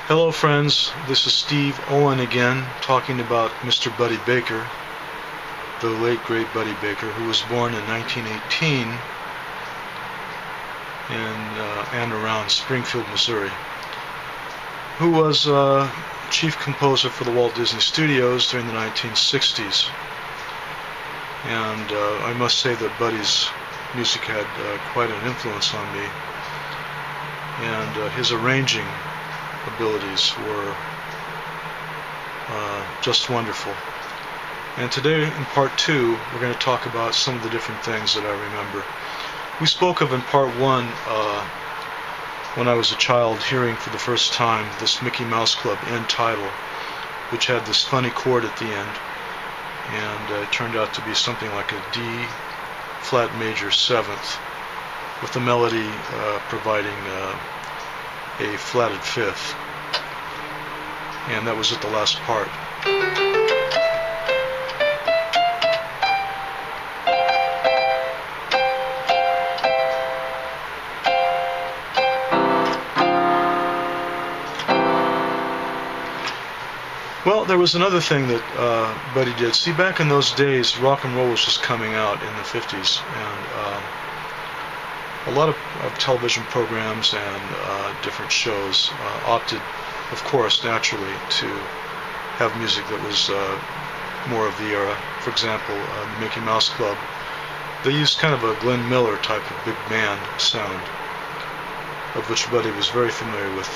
Hello friends, this is Steve Owen again, talking about Mr. Buddy Baker, the late great Buddy Baker, who was born in 1918 and around Springfield, Missouri, who was chief composer for the Walt Disney Studios during the 1960s. And I must say that Buddy's music had quite an influence on me, and his arranging abilities were just wonderful. And today in part 2 we're going to talk about some of the different things that I remember. We spoke of in part 1 when I was a child hearing for the first time this Mickey Mouse Club end title, which had this funny chord at the end, and it turned out to be something like a D flat major 7th with the melody providing a flatted 5th, and that was at the last part. Well, there was another thing that Buddy did. See, back in those days, rock and roll was just coming out in the 50s, and a lot of television programs and different shows opted, of course, naturally, to have music that was more of the era. For example, the Mickey Mouse Club, they used kind of a Glenn Miller type of big band sound, of which Buddy was very familiar with,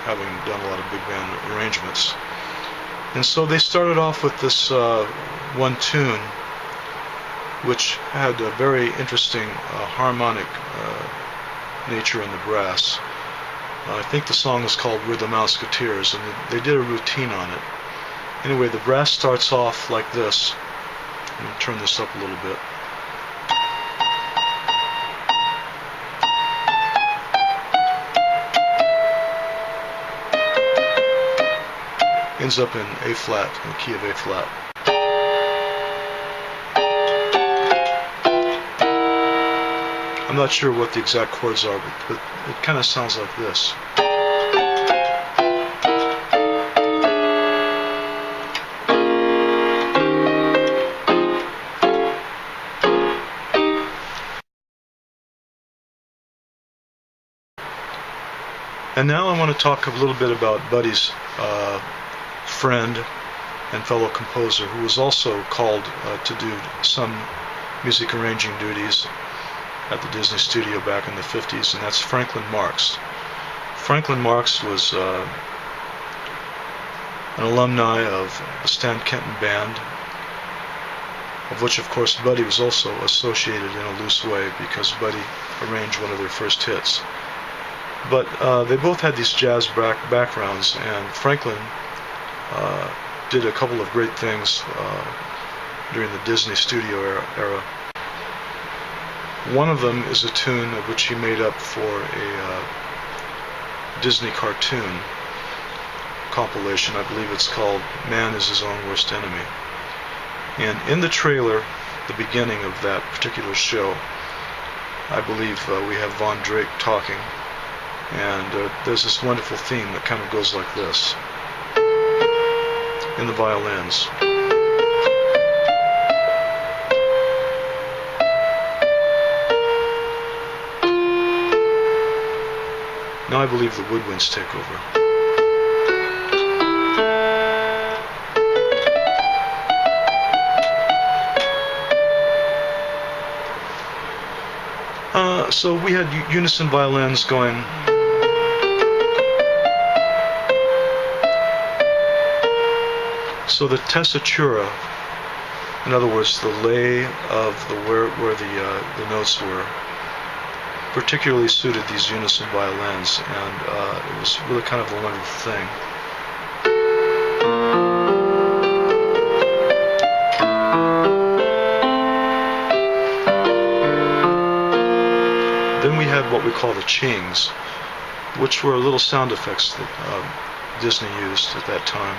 having done a lot of big band arrangements. And so they started off with this one tune, which had a very interesting harmonic nature in the brass. I think the song is called We're the Mouseketeers, and they did a routine on it. Anyway, the brass starts off like this. Let me turn this up a little bit. Ends up in A flat, in the key of A flat. I'm not sure what the exact chords are, but it kind of sounds like this. And now I want to talk a little bit about Buddy's friend and fellow composer, who was also called to do some music arranging duties at the Disney studio back in the 50s, and that's Franklyn Marks. Franklyn Marks was an alumni of the Stan Kenton Band, of which of course Buddy was also associated in a loose way, because Buddy arranged one of their first hits. But they both had these jazz backgrounds, and Franklyn did a couple of great things during the Disney studio era. One of them is a tune which he made up for a Disney cartoon compilation. I believe it's called Man is His Own Worst Enemy. And in the trailer, the beginning of that particular show, I believe we have Von Drake talking, and there's this wonderful theme that kind of goes like this in the violins. Now I believe the woodwinds take over. So we had unison violins going. So the tessitura, in other words, the lay of where the notes were, particularly suited these unison violins, and it was really kind of a wonderful thing. Then we had what we call the chings, which were little sound effects that Disney used at that time.